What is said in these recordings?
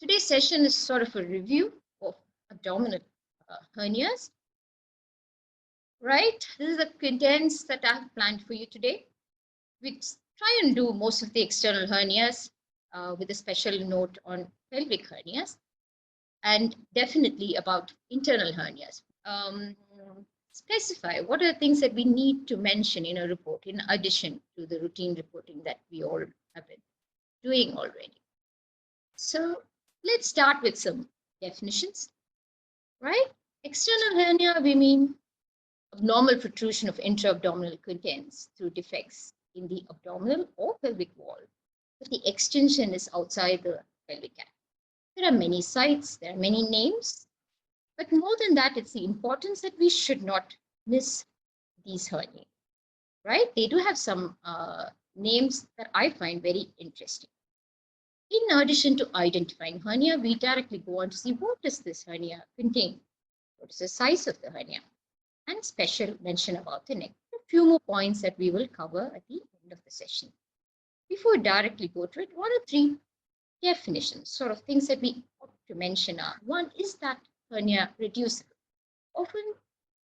Today's session is sort of a review of abdominal hernias, right? This is the contents that I have planned for you today. We try and do most of the external hernias with a special note on pelvic hernias and definitely about internal hernias. Specify what are the things that we need to mention in a report in addition to the routine reporting that we all have been doing already. So let's start with some definitions, right? External hernia, we mean abnormal protrusion of intra-abdominal contents through defects in the abdominal or pelvic wall, but the extension is outside the pelvic cavity. There are many sites, there are many names, but more than that, it's the importance that we should not miss these hernias, right? They do have some names that I find very interesting. In addition to identifying hernia, we directly go on to see what does this hernia contain, what is the size of the hernia, and special mention about the neck. A few more points that we will cover at the end of the session. Before we directly go to it, 1 or 3 definitions, sort of things that we ought to mention are, one is that hernia reducible. Often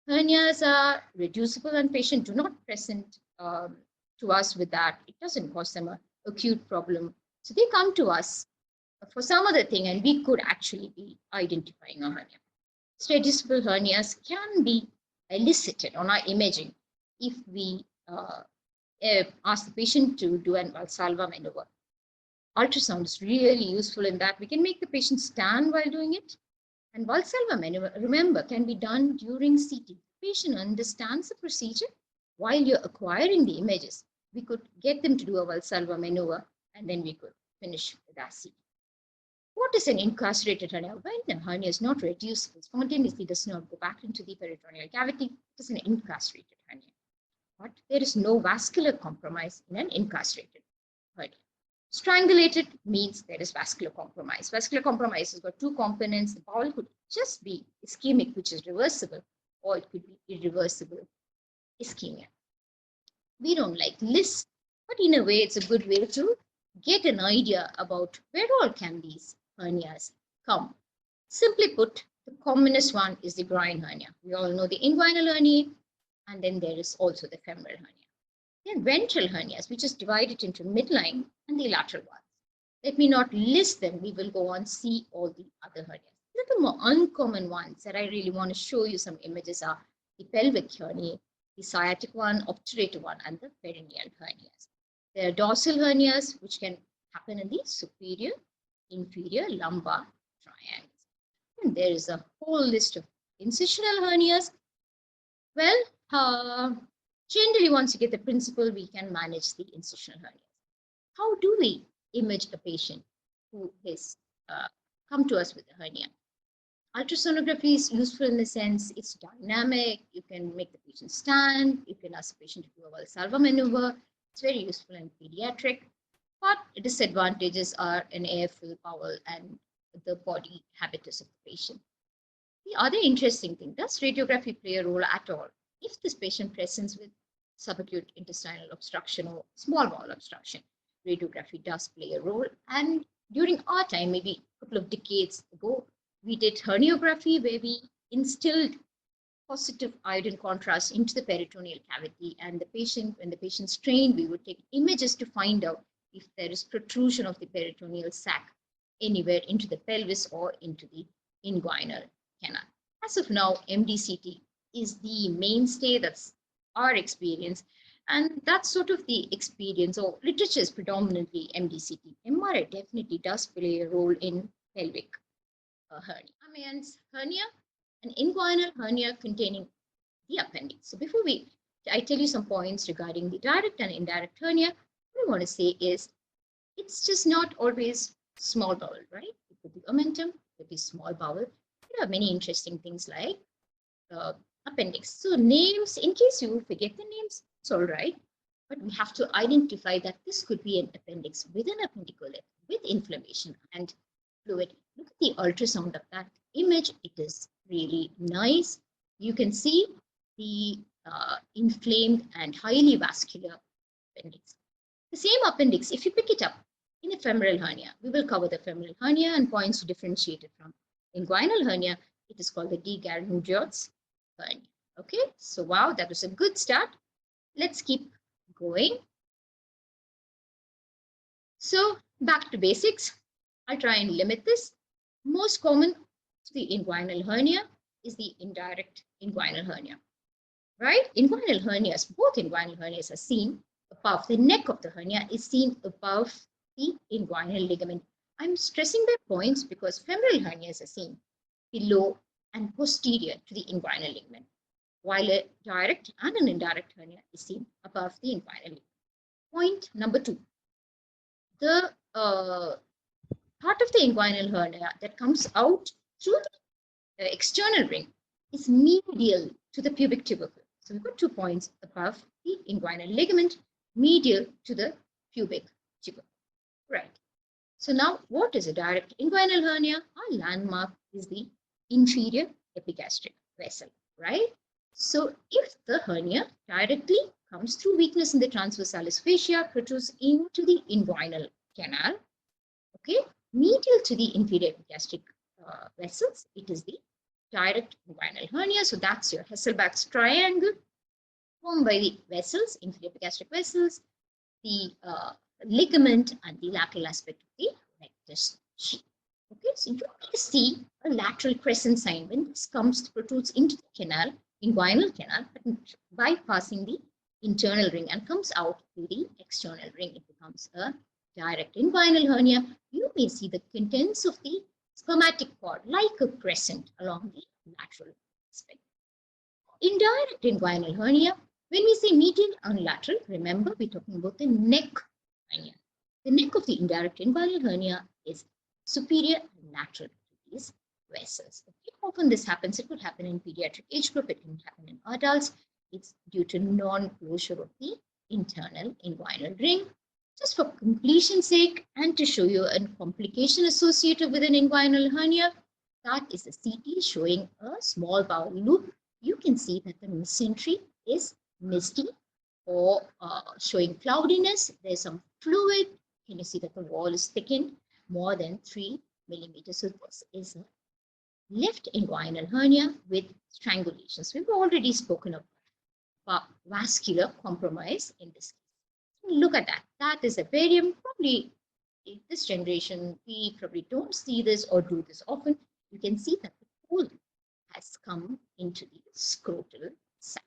hernias are reducible and patients do not present to us with that. It doesn't cause them an acute problem. So they come to us for some other thing and we could actually be identifying a hernia. Reducible hernias can be elicited on our imaging if we ask the patient to do an Valsalva maneuver. Ultrasound is really useful in that. We can make the patient stand while doing it. And Valsalva maneuver, remember, can be done during CT. The patient understands the procedure while you're acquiring the images. We could get them to do a Valsalva maneuver and then we could finish with our CT. What is an incarcerated hernia? When the hernia is not reducible, spontaneously does not go back into the peritoneal cavity, it is an incarcerated hernia. But there is no vascular compromise in an incarcerated hernia. Strangulated means there is vascular compromise. Vascular compromise has got 2 components. The bowel could just be ischemic, which is reversible, or it could be irreversible ischemia. We don't like lists, but in a way, it's a good way to get an idea about where all can these hernias come. Simply put, the commonest one is the groin hernia. We all know the inguinal hernia, and then there is also the femoral hernia. Then ventral hernias, which is divided into midline and the lateral ones. Let me not list them. We will go on see all the other hernias. Little more uncommon ones that I really want to show you some images are the pelvic hernia, the sciatic one, obturator one, and the perineal hernias. There are dorsal hernias, which can happen in the superior, inferior, lumbar triangles. And there is a whole list of incisional hernias. Well, generally, once you get the principle, we can manage the incisional hernias. How do we image a patient who has come to us with a hernia? Ultrasonography is useful in the sense it's dynamic. You can make the patient stand. You can ask the patient to do a Valsalva maneuver. It's very useful in pediatric, but disadvantages are an airfill, bowel, and the body habitus of the patient. The other interesting thing, does radiography play a role at all? If this patient presents with subacute intestinal obstruction or small bowel obstruction, radiography does play a role. And during our time, maybe a couple of decades ago, we did herniography where we instilled positive iodine contrast into the peritoneal cavity, and the patient, when the patient strained, we would take images to find out if there is protrusion of the peritoneal sac anywhere into the pelvis or into the inguinal canal. As of now, MDCT is the mainstay. That's our experience, and that's sort of the experience, or literature is predominantly MDCT. MRI definitely does play a role in pelvic hernia. Amyand hernia, an inguinal hernia containing the appendix. So before I tell you some points regarding the direct and indirect hernia, what I want to say is it's just not always small bowel, right? It could be omentum, it could be small bowel. There are many interesting things like appendix. So names, in case you forget the names, it's all right. But we have to identify that this could be an appendix with an appendicular with inflammation and fluid. Look at the ultrasound of that image. It is really nice. You can see the inflamed and highly vascular appendix. The same appendix, if you pick it up, in a femoral hernia. We will cover the femoral hernia and points to differentiate it from inguinal hernia. It is called the de Garnier-Georges hernia. Okay, so wow, that was a good start. Let's keep going. So back to basics. I'll try and limit this. Most common to the inguinal hernia is the indirect inguinal hernia, right? Inguinal hernias, both inguinal hernias are seen above. The neck of the hernia is seen above the inguinal ligament. I'm stressing their points because femoral hernias are seen below and posterior to the inguinal ligament, while a direct and an indirect hernia is seen above the inguinal ligament. Point number 2. The part of the inguinal hernia that comes out through the external ring is medial to the pubic tubercle. So we've got 2 points above the inguinal ligament, medial to the pubic tubercle. Right. So now, what is a direct inguinal hernia? Our landmark is the inferior epigastric vessel, right? So if the hernia directly comes through weakness in the transversalis fascia, protrudes into the inguinal canal, okay, medial to the inferior epigastric vessels, it is the direct inguinal hernia. So that's your Hasselbalch's triangle formed by the vessels, inferior epigastric vessels, the ligament, and the lateral aspect of the rectus sheath. Okay, so you see a lateral crescent sign when this protrudes into the canal, inguinal canal, bypassing the internal ring and comes out to the external ring. It becomes a direct inguinal hernia. You may see the contents of the spermatic cord like a crescent along the lateral aspect. Indirect inguinal hernia, when we say medial and lateral, remember we're talking about the neck hernia. The neck of the indirect inguinal hernia is superior and lateral to these vessels. Okay. Often this happens. It could happen in pediatric age group. It can happen in adults. It's due to non-closure of the internal inguinal ring. Just for completion's sake and to show you a complication associated with an inguinal hernia, that is a CT showing a small bowel loop. You can see that the mesentery is misty or showing cloudiness. There's some fluid. Can you see that the wall is thickened more than 3 millimeters? So this is a left inguinal hernia with strangulations. We've already spoken about vascular compromise in this case. Look at that. That is a barium. Probably in this generation, we probably don't see this or do this often. You can see that the hole has come into the scrotal sac.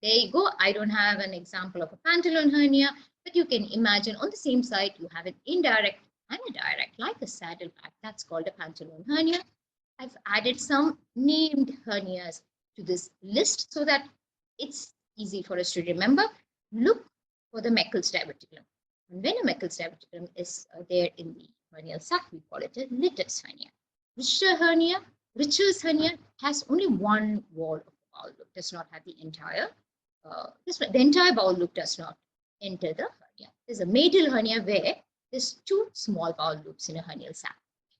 There you go. I don't have an example of a pantaloon hernia, but you can imagine on the same side, you have an indirect and a direct, like a saddleback. That's called a pantaloon hernia. I've added some named hernias to this list so that it's easy for us to remember. Look for the Meckel's diverticulum. And when a Meckel's diverticulum is there in the hernial sac, we call it a Litter's hernia. Richter's hernia has only one wall of the bowel loop, does not have the entire. The entire bowel loop does not enter the hernia. There's a medial hernia where there's 2 small bowel loops in a hernial sac.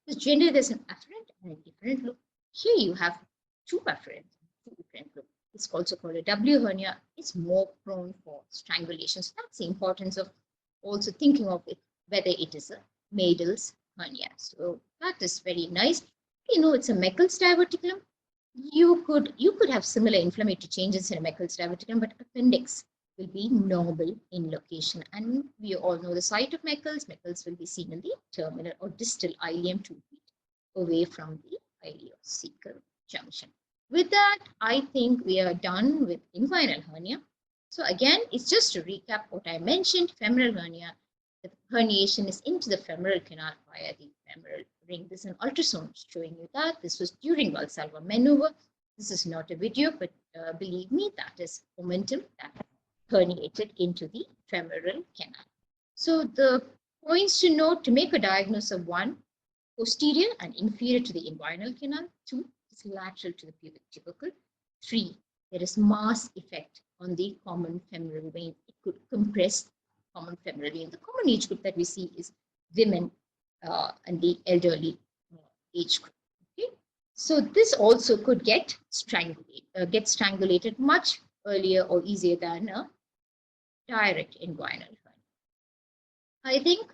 Because generally there's an afferent and a different loop. Here you have 2 afferent, 2 different loops. It's also called a W hernia. It's more prone for strangulation. So that's the importance of also thinking of it, whether it is a Meckel's hernia. So that is very nice. You know, it's a Meckel's diverticulum. You could have similar inflammatory changes in a Meckel's diverticulum, but appendix will be normal in location. And we all know the site of Meckel's. Meckel's will be seen in the terminal or distal ileum 2 feet away from the ileocecal junction. With that, I think we are done with inguinal hernia. So again, it's just to recap what I mentioned. Femoral hernia, the herniation is into the femoral canal via the femoral ring. This is an ultrasound showing you that. This was during Valsalva maneuver. This is not a video, but believe me, that is momentum that herniated into the femoral canal. So the points to note to make a diagnosis of 1, posterior and inferior to the inguinal canal. 2, is lateral to the pubic tubercle. 3, there is mass effect on the common femoral vein. It could compress common femoral vein. The common age group that we see is women and the elderly age group. Okay, so this also could get strangulated much earlier or easier than a direct inguinal hernia. I think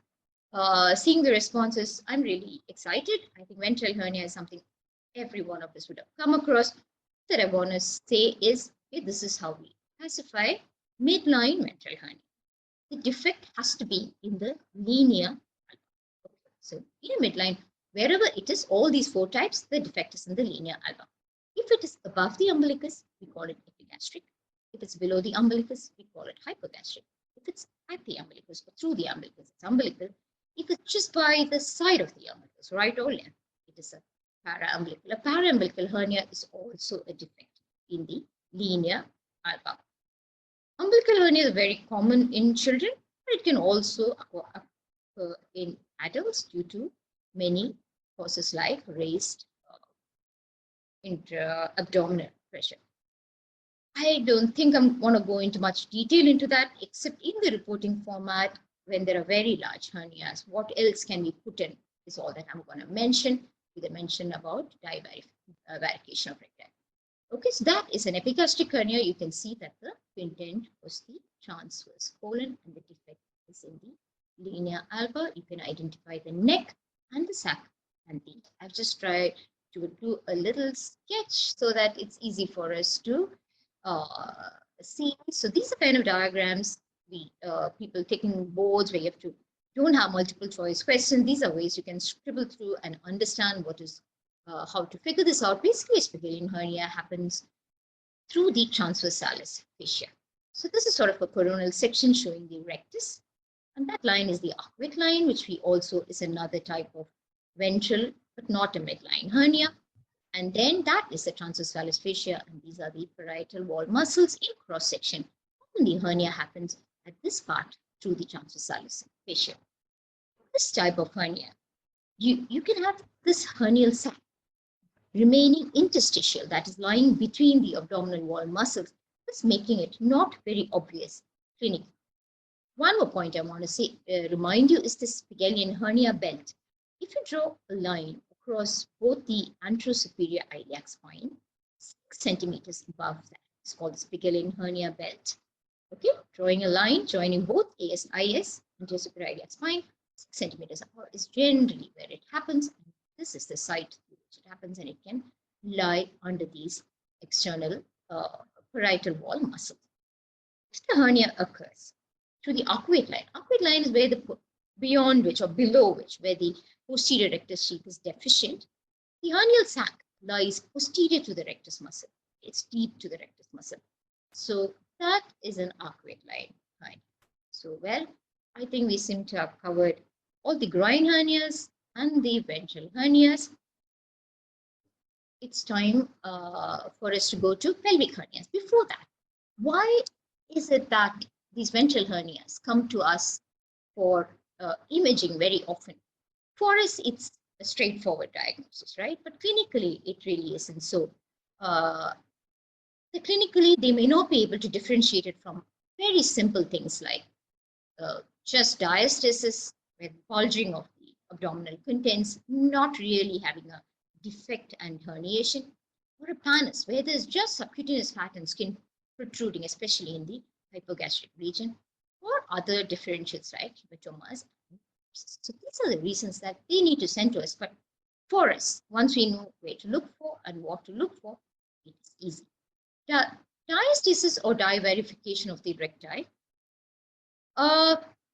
Seeing the responses, I'm really excited. I think ventral hernia is something every one of us would have come across. That I want to say is, okay, this is how we classify midline ventral hernia. The defect has to be in the linea. So in a midline, wherever it is, all these four types, the defect is in the linea alba. If it is above the umbilicus, we call it epigastric. If it's below the umbilicus, we call it hypogastric. If it's at the umbilicus or through the umbilicus, it's umbilical. If it's just by the side of the umbilicus, right or left, it is a paraumbilical. A paraumbilical hernia is also a defect in the linea alba. Umbilical hernia is very common in children, but it can also occur in adults due to many causes like raised intra-abdominal pressure. I don't think I'm going to go into much detail into that, except in the reporting format, when there are very large hernias, what else can we put in is all that I'm going to mention, with a mention about divarication of recti. Okay, so that is an epigastric hernia. You can see that the pendant was the transverse colon and the defect is in the linea alba. You can identify the neck and the sac and the. I've just tried to do a little sketch so that it's easy for us to see. So these are kind of diagrams. People taking boards where you have to don't have multiple choice questions. These are ways you can scribble through and understand what is how to figure this out. Basically, spigelian hernia happens through the transversalis fascia. So this is sort of a coronal section showing the rectus. And that line is the arcuate line, which we also is another type of ventral, but not a midline hernia. And then that is the transversalis fascia, and these are the parietal wall muscles in cross section. And the hernia happens at this part through the transversalis fascia. This type of hernia, you can have this hernial sac remaining interstitial, that is lying between the abdominal wall muscles, thus making it not very obvious clinically. One more point I want to say, remind you, is the spigelian hernia belt. If you draw a line across both the anterosuperior iliac spine, 6 centimeters above that, it's called the spigelian hernia belt. Okay, drawing a line joining both ASIS, anterosuperior iliac spine, 6 centimeters above is generally where it happens. This is the site which it happens, and it can lie under these external parietal wall muscles. If the hernia occurs through the arcuate line is where the beyond which or below which, where the posterior rectus sheath is deficient, the hernial sac lies posterior to the rectus muscle. It's deep to the rectus muscle. So that is an arcuate line. So, well, I think we seem to have covered all the groin hernias and the ventral hernias. It's time for us to go to pelvic hernias. Before that, why is it that these ventral hernias come to us for imaging very often? For us, it's a straightforward diagnosis, right? But clinically, it really isn't. So clinically, they may not be able to differentiate it from very simple things like just diastasis with bulging of the abdominal contents, not really having a defect and herniation, or a pannus where there's just subcutaneous fat and skin protruding, especially in the hypogastric region, or other differentials like hematomas. So these are the reasons that they need to send to us. But for us, once we know where to look for and what to look for, it's easy. Diastasis or divarification of the recti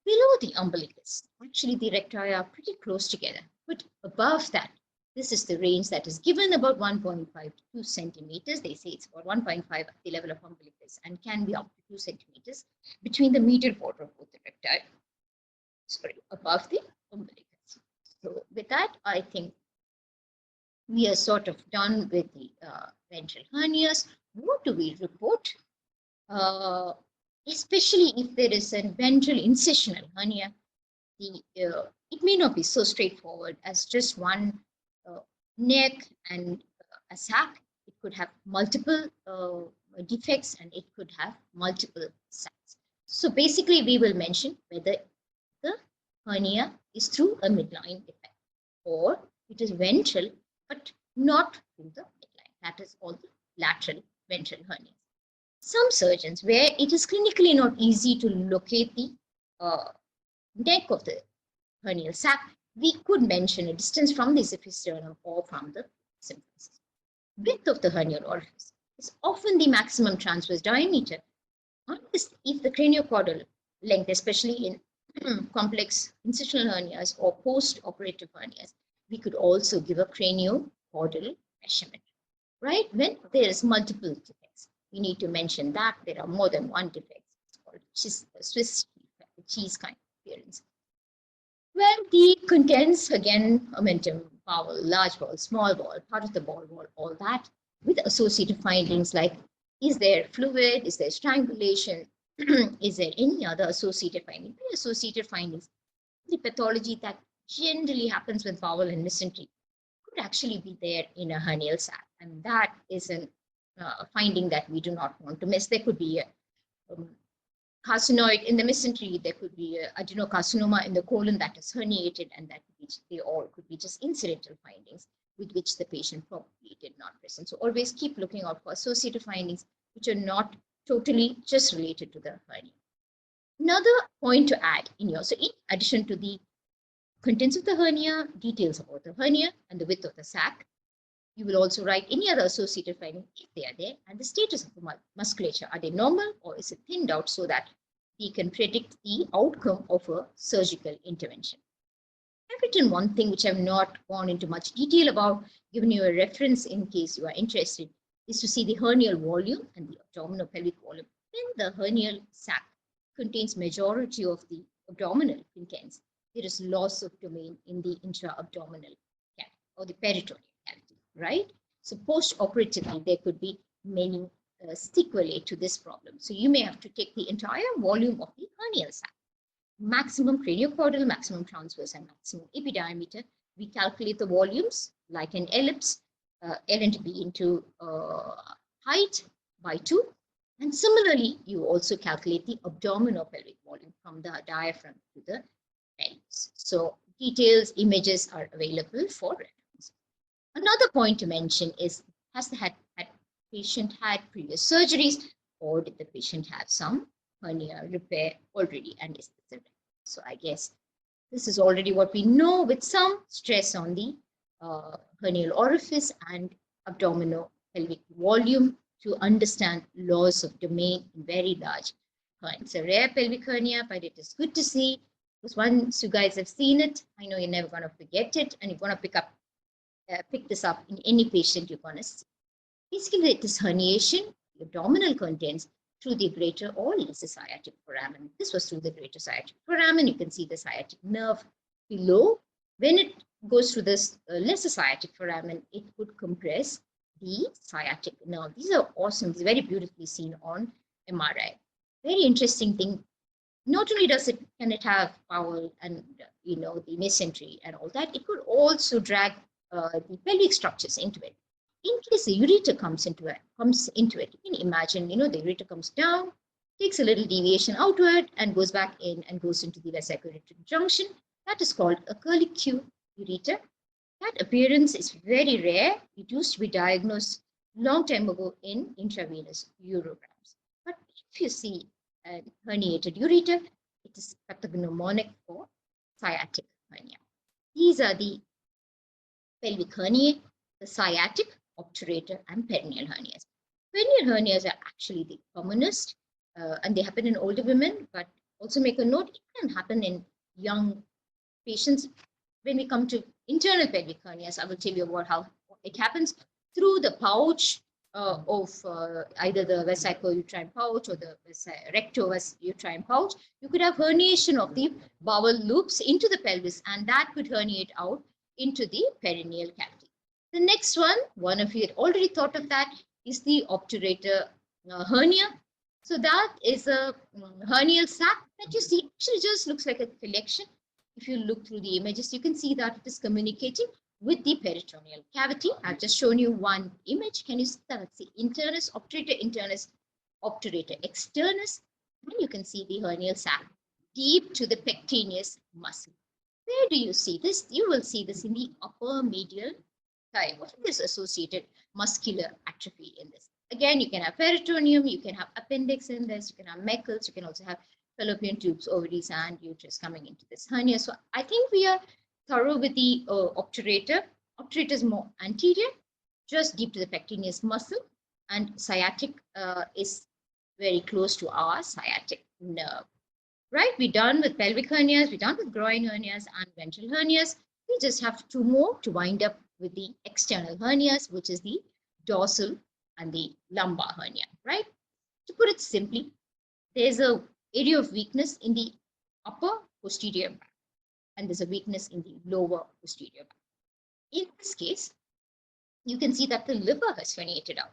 below the umbilicus. Actually, the recti are pretty close together, but above that, this is the range that is given about 1.5 to 2 centimeters. They say it's about 1.5 at the level of umbilicus and can be up to 2 centimeters between the medial border of both the recti. Sorry, above the umbilicus. So with that, I think we are sort of done with the ventral hernias. What do we report? Especially if there is a ventral incisional hernia, it may not be so straightforward as just one neck and a sac. It could have multiple defects and it could have multiple sacs. So basically, we will mention whether the hernia is through a midline defect or it is ventral but not through the midline. That is all the lateral ventral hernias. Some surgeons, where it is clinically not easy to locate the neck of the hernial sac, we could mention a distance from the episternum or from the symphysis. Width of the hernial orifice is often the maximum transverse diameter, unless if the craniocaudal length, especially in complex incisional hernias or post-operative hernias, we could also give a craniocaudal measurement, right? When there is multiple defects, we need to mention that there are more than one defect. It's called Swiss cheese kind of appearance. Well, the contents, again, omentum, bowel, large bowel, small bowel, part of the bowel wall, all that, with associated findings like, is there fluid, is there strangulation, is there any other associated findings? The associated findings, the pathology that generally happens with bowel and mesentery could actually be there in a hernial sac, and that is a finding that we do not want to miss. There could be a carcinoid in the mesentery, there could be adenocarcinoma in the colon that is herniated, and that they all could be just incidental findings with which the patient probably did not present. So always keep looking out for associated findings which are not totally just related to the hernia. Another point to add in your, so in addition to the contents of the hernia, details about the hernia and the width of the sac, you will also write any other associated findings if they are there, and the status of the musculature. Are they normal or is it thinned out, so that we can predict the outcome of a surgical intervention. I've written one thing which I've not gone into much detail about, given you a reference in case you are interested, is to see the hernial volume and the abdominal pelvic volume. When the hernial sac contains majority of the abdominal contents, there is loss of domain in the intra-abdominal cavity or the peritoneal cavity, right? So post-operatively, there could be many sequelae to this problem. So you may have to take the entire volume of the hernial sac, maximum craniocaudal, maximum transverse, and maximum epidiameter. We calculate the volumes like an ellipse, ln b into height by 2. And similarly, you also calculate the abdominal pelvic volume from the diaphragm to the pelvis. So details, images are available for reference. Another point to mention is, has the patient had previous surgeries, or did the patient have some hernia repair already, and is this a repair? So I guess this is already what we know, with some stress on the hernial orifice and abdominal pelvic volume to understand loss of domain in very large hernia. It's a rare pelvic hernia, but it is good to see, because once you guys have seen it, I know you're never going to forget it, and you're going to pick this up in any patient you're going to see. Basically, it is herniation, the abdominal contents, through the greater or lesser sciatic foramen. This was through the greater sciatic foramen. You can see the sciatic nerve below. When it goes through this lesser sciatic foramen, it would compress the sciatic nerve. These are awesome. These are very beautifully seen on MRI. Very interesting thing. Not only can it have bowel and the mesentery and all that, it could also drag the pelvic structures into it. In case the ureter comes into it, you can imagine, the ureter comes down, takes a little deviation outward, and goes back in and goes into the vesico-ureteric junction. That is called a curlicue ureter. That appearance is very rare. It used to be diagnosed long time ago in intravenous urograms. But if you see a herniated ureter, it is pathognomonic for sciatic hernia. These are the pelvic herniae, the sciatic, obturator, and perineal hernias. Perineal hernias are actually the commonest, and they happen in older women, but also make a note, it can happen in young patients. When we come to internal pelvic hernias, I will tell you about how it happens through the pouch of either the vesico-uterine pouch or the recto-uterine pouch. You could have herniation of the bowel loops into the pelvis, and that could herniate out into the perineal cavity. The next one of you had already thought of that, is the obturator hernia. So that is a hernial sac that you see actually just looks like a collection. If you look through the images, you can see that it is communicating with the peritoneal cavity. I've just shown you one image. Can you see that? Let's see, internus, obturator internus, obturator externus, and you can see the hernial sac deep to the pectineus muscle. Where do you see this? You will see this in the upper medial thigh. What is associated muscular atrophy in this? Again, you can have peritoneum, you can have appendix in this, you can have Meckel's, you can also have fallopian tubes, ovaries, and uterus coming into this hernia. So I think we are thorough with the obturator. Obturator is more anterior, just deep to the pectineus muscle, and sciatic is very close to our sciatic nerve. Right? We're done with pelvic hernias, we're done with groin hernias and ventral hernias. We just have 2 more to wind up with the external hernias, which is the dorsal and the lumbar hernia, right? To put it simply, there's an area of weakness in the upper posterior back, and there's a weakness in the lower posterior back. In this case, you can see that the liver has herniated out.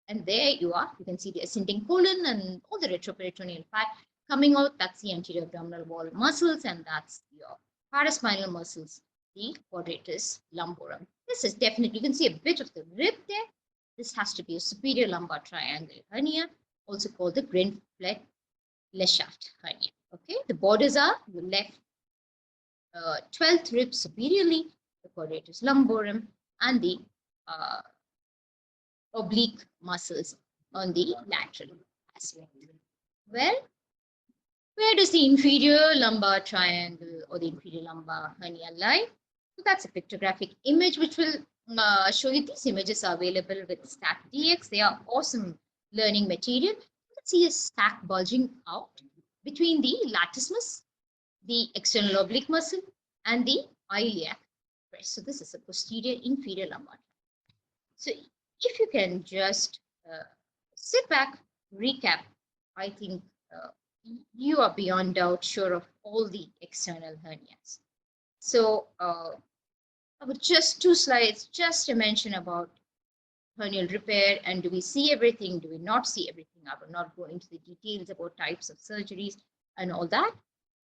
And there you are, you can see the ascending colon and all the retroperitoneal fat coming out. That's the anterior abdominal wall muscles, and that's your paraspinal muscles, the quadratus lumborum. This is definitely, you can see a bit of the rib there. This has to be a superior lumbar triangle hernia, also called the Grinfeld-Leschaft hernia. Okay, the borders are the left 12th rib superiorly, the quadratus lumborum, and the oblique muscles on the lateral aspect. Well, where does the inferior lumbar triangle or the inferior lumbar hernia lie? So that's a pictographic image which will show you. These images are available with StatDX. They are awesome learning material. You can see a sac bulging out between the latissimus, the external oblique muscle, and the iliac crest. So this is a posterior inferior lumbar. So if you can just sit back, recap, I think you are beyond doubt sure of all the external hernias. So with just 2 slides, just a mention about hernial repair, and do we see everything, do we not see everything? I will not go into the details about types of surgeries and all that,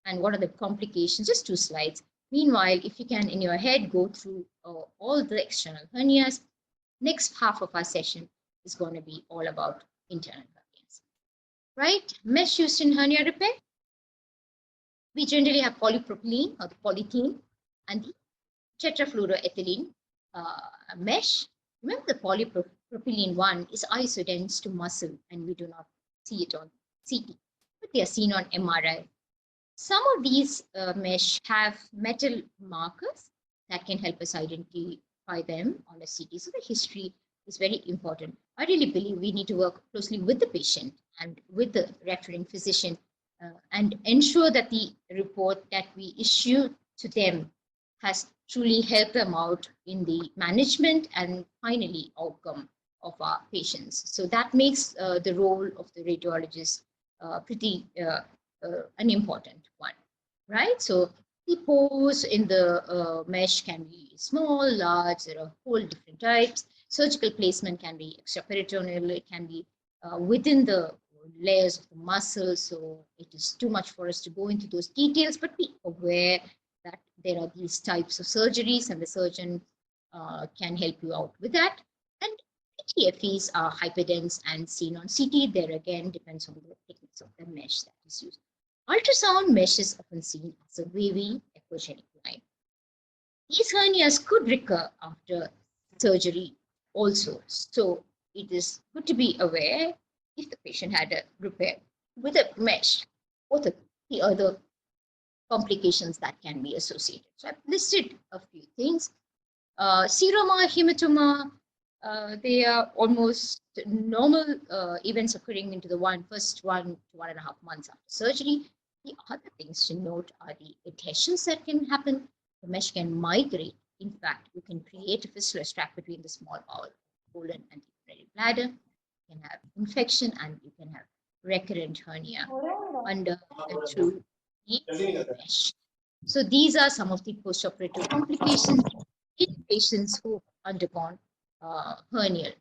and what are the complications, just 2 slides. Meanwhile, if you can in your head go through all the external hernias, next half of our session is going to be all about internal hernias. Right? Mesh used in hernia repair. We generally have polypropylene or the polythene and the tetrafluoroethylene mesh. Remember, the polypropylene one is isodense to muscle, and we do not see it on CT, but they are seen on MRI. Some of these mesh have metal markers that can help us identify them on a CT. So the history is very important. I really believe we need to work closely with the patient and with the referring physician and ensure that the report that we issue to them has truly helped them out in the management and finally outcome of our patients. So that makes the role of the radiologist pretty an important one, right? So the pores in the mesh can be small, large, there are whole different types. Surgical placement can be extraperitoneal, it can be within the layers of the muscle, so it is too much for us to go into those details, but be aware that there are these types of surgeries and the surgeon can help you out with that. And TFEs are hyperdense and seen on CT. There again depends on the thickness of the mesh that is used. Ultrasound mesh is often seen as a wavy echogenic line. These hernias could recur after surgery also. So it is good to be aware if the patient had a repair with a mesh, what are the other complications that can be associated. So I've listed a few things. Seroma, hematoma, they are almost normal events occurring into the first 1 to 1.5 months after surgery. The other things to note are the adhesions that can happen. The mesh can migrate. In fact, you can create a fistulous tract between the small bowel, colon, and the urinary bladder. You can have infection, and you can have recurrent hernia under and through the mesh. So these are some of the post-operative complications in patients who have undergone hernial